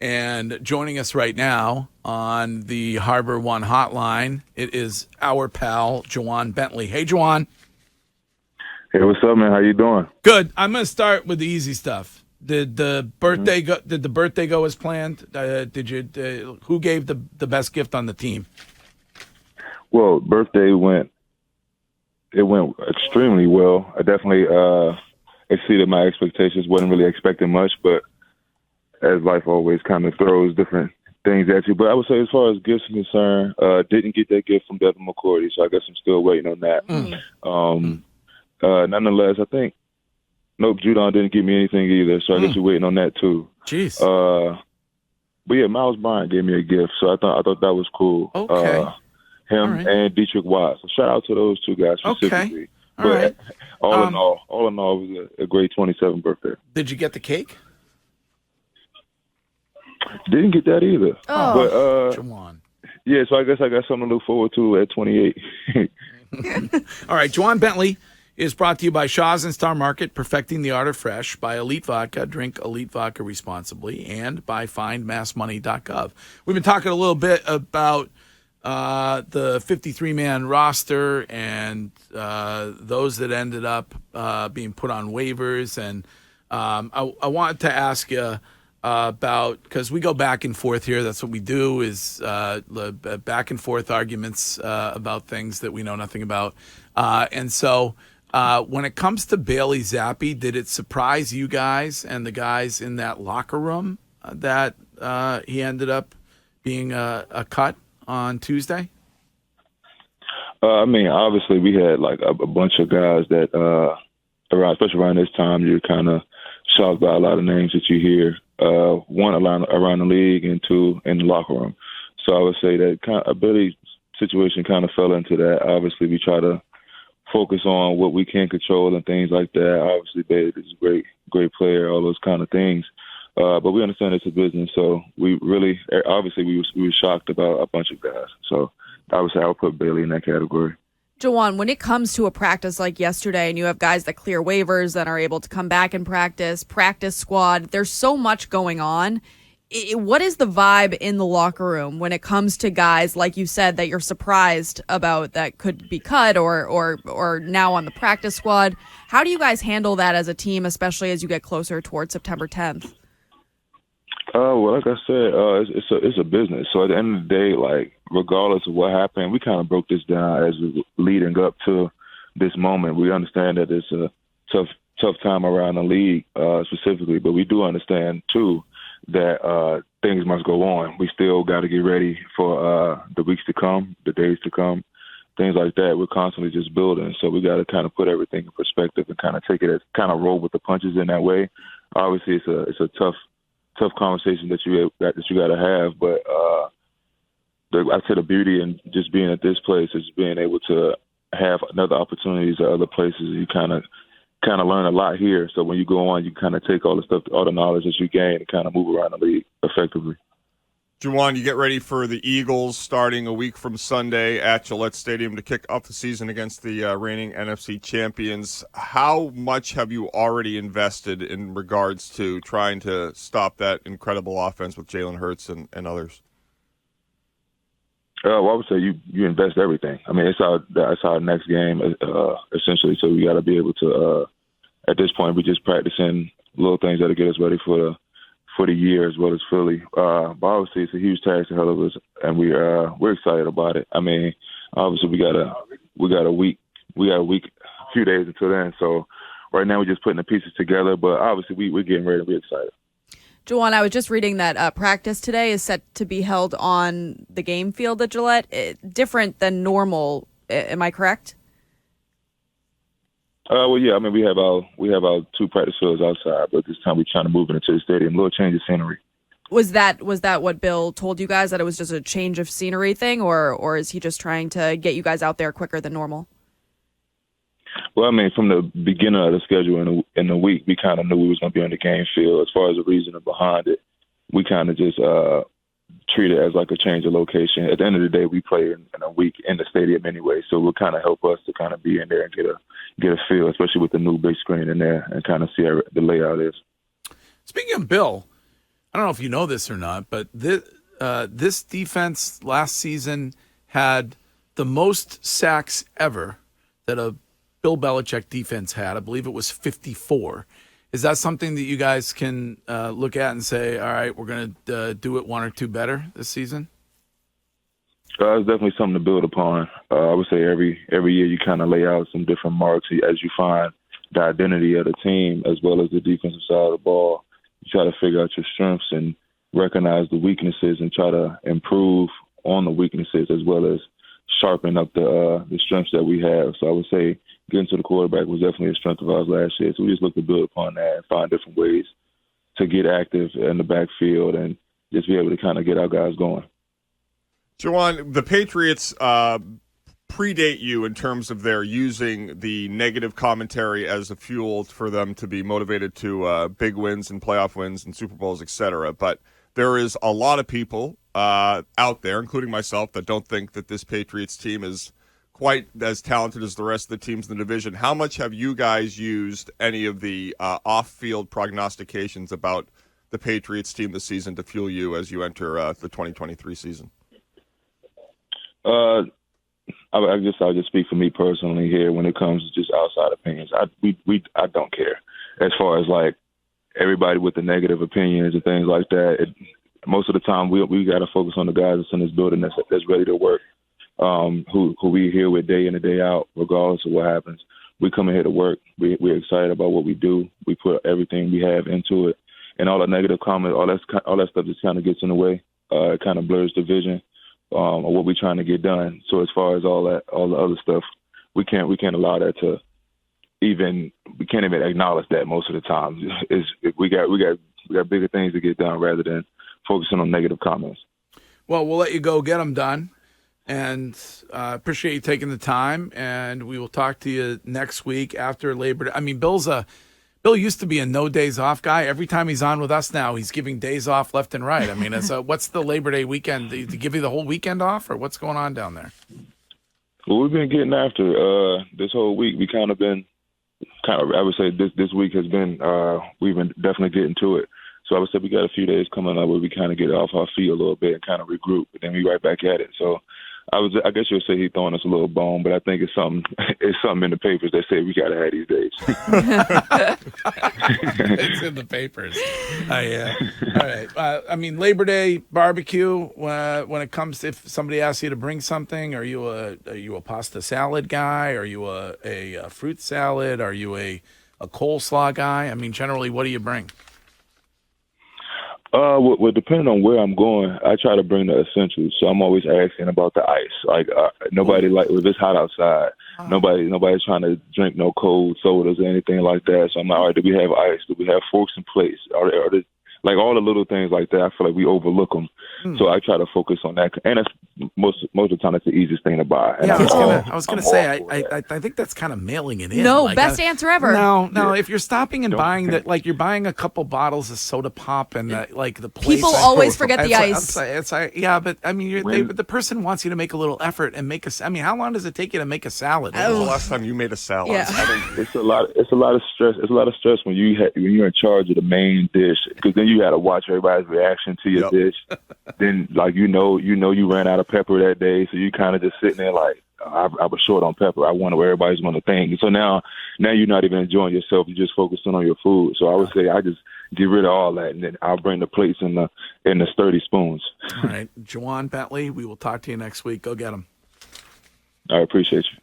And joining us right now on the Harbor One hotline, it is our pal, Juwan Bentley. Hey, Juwan. Hey, what's up, man? How you doing? Good. I'm going to start with the easy stuff. Did the birthday go? Did the birthday go as planned? Who gave the best gift on the team? Well, birthday went extremely well. I definitely exceeded my expectations. Wasn't really expecting much, but as life always kind of throws different things at you. But I would say as far as gifts are concerned, didn't get that gift from Devin McCourty, so I guess I'm still waiting on that. Nonetheless, I think, nope, Judon didn't give me anything either, so I guess we're waiting on that too. Jeez. But yeah, Miles Bryant gave me a gift, so I thought that was cool. Okay. Him and Dietrich Watts. So shout out to those two guys specifically. Okay. All in all, it was a great 27th birthday. Did you get the cake? Didn't get that either. Oh, come on. Yeah, so I guess I got something to look forward to at 28. All right, Juwan Bentley is brought to you by Shaw's and Star Market, perfecting the art of fresh, by Elite Vodka, drink Elite Vodka responsibly, and by findmassmoney.gov. We've been talking a little bit about the 53-man roster and those that ended up being put on waivers. And I wanted to ask you about, because we go back and forth here. That's what we do, is back and forth arguments about things that we know nothing about. And so when it comes to Bailey Zappi, did it surprise you guys and the guys in that locker room that he ended up being a cut on Tuesday? I mean, obviously we had like a bunch of guys that especially around this time, you're kind of shocked by a lot of names that you hear. One around the league, and two in the locker room. So I would say that Billy's situation kind of fell into that. Obviously, we try to focus on what we can control and things like that. Obviously, Bailey is a great player, all those kind of things. But we understand it's a business, so we really, obviously, we were shocked about a bunch of guys. So I would say I would put Bailey in that category. Juwan, when it comes to a practice like yesterday and you have guys that clear waivers that are able to come back and practice squad, there's so much going on. What is the vibe in the locker room when it comes to guys, like you said, that you're surprised about that could be cut or now on the practice squad? How do you guys handle that as a team, especially as you get closer towards September 10th? Well, like I said, it's a business. So at the end of the day, like, regardless of what happened, we kind of broke this down as we leading up to this moment. We understand that it's a tough time around the league specifically, but we do understand too that things must go on. We still got to get ready for the weeks to come, the days to come, things like that. We're constantly just building, so we got to kind of put everything in perspective and kind of take it as kind of roll with the punches in that way. Obviously, it's a tough conversation that you got to have, but I'd say the beauty in just being at this place is being able to have another opportunities at other places. You kind of learn a lot here. So when you go on, you kind of take all the knowledge that you gain and kind of move around the league effectively. Juwan, you get ready for the Eagles starting a week from Sunday at Gillette Stadium to kick off the season against the reigning NFC champions. How much have you already invested in regards to trying to stop that incredible offense with Jalen Hurts and others? Well, I would say you invest everything. I mean, it's our next game, essentially. So we got to be able to. At this point, we're just practicing little things that'll get us ready for the year as well as Philly. But obviously, it's a huge task ahead of us, and we're excited about it. I mean, obviously, we got a week, a few days until then. So right now, we're just putting the pieces together. But obviously, we're getting ready. We're excited. Juwan, I was just reading that practice today is set to be held on the game field at Gillette. Different than normal, am I correct? Well, yeah. I mean, we have our two practice fields outside, but this time we're trying to move it into the stadium. A little change of scenery. Was that what Bill told you guys, that it was just a change of scenery thing, or is he just trying to get you guys out there quicker than normal? Well, I mean, from the beginning of the schedule in the week, we kind of knew we was going to be on the game field. As far as the reasoning behind it, we kind of just treat it as like a change of location. At the end of the day, we play in a week in the stadium anyway, so it will kind of help us to kind of be in there and get a feel, especially with the new big screen in there, and kind of see how the layout is. Speaking of Bill, I don't know if you know this or not, but this defense last season had the most sacks ever that a Bill Belichick defense had. I believe it was 54. Is that something that you guys can look at and say, all right, we're going to do it one or two better this season? It's definitely something to build upon. I would say every year you kind of lay out some different marks as you find the identity of the team as well as the defensive side of the ball. You try to figure out your strengths and recognize the weaknesses and try to improve on the weaknesses as well as sharpen up the strengths that we have. So I would say getting to the quarterback was definitely a strength of ours last year. So we just look to build upon that and find different ways to get active in the backfield and just be able to kind of get our guys going. Juwan, the Patriots predate you in terms of their using the negative commentary as a fuel for them to be motivated to big wins and playoff wins and Super Bowls, et cetera. But there is a lot of people out there, including myself, that don't think that this Patriots team is quite as talented as the rest of the teams in the division. How much have you guys used any of the off-field prognostications about the Patriots team this season to fuel you as you enter the 2023 season? I'll just speak for me personally here when it comes to just outside opinions. I don't care as far as like everybody with the negative opinions and things like that. Most of the time we got to focus on the guys that's in this building that's ready to work, who we here with day in and day out, regardless of what happens. We come in here to work. We're excited about what we do. We put everything we have into it, and all the negative comments, all that stuff just kind of gets in the way. It kind of blurs the vision of what we're trying to get done. So as far as all the other stuff, we can't allow that to we can't even acknowledge that most of the time. We got bigger things to get done rather than focusing on negative comments. Well, we'll let you go get them done, and appreciate you taking the time. And we will talk to you next week after Labor Day. I mean, Bill used to be a no days off guy. Every time he's on with us now, he's giving days off left and right. I mean, what's the Labor Day weekend? Do they give you the whole weekend off, or what's going on down there? Well, we've been getting after this whole week. We I would say this week has been, we've been definitely getting to it. So I would say we got a few days coming up where we kind of get off our feet a little bit and kind of regroup, but then we right back at it. So I guess you'll say he's throwing us a little bone, but I think it's something in the papers that say we got to have these days. It's in the papers. Yeah. All right. I mean, Labor Day barbecue. When it comes, if somebody asks you to bring something, are you a pasta salad guy? Are you a fruit salad? Are you a coleslaw guy? I mean, generally, what do you bring? Well, depending on where I'm going, I try to bring the essentials. So I'm always asking about the ice. Like nobody if it's hot outside, nobody's trying to drink no cold sodas or anything like that. So I'm like, all right, do we have ice? Do we have forks and plates? Are there like all the little things like that? I feel like we overlook them. So I try to focus on that, and that's most of the time that's the easiest thing to buy. Yeah, I was gonna say I think that's kind of mailing it in. No, like, best answer ever. No. If you're stopping and buying that, like you're buying a couple bottles of soda pop and like the plates. People always forget the ice. It's like, yeah, but I mean, the person wants you to make a little effort and make I mean, how long does it take you to make a salad? When was the last time you made a salad? Yeah. It's a lot of stress. It's a lot of stress when you're in charge of the main dish, because then you got to watch everybody's reaction to your dish. Then, like you ran out of pepper that day, so you kind of just sitting there like, I was short on pepper. I wonder what everybody's going to think. So now you're not even enjoying yourself. You're just focusing on your food. So I would say I just get rid of all that, and then I'll bring the plates and the sturdy spoons. All right, Juwan Bentley, we will talk to you next week. Go get them. I appreciate you.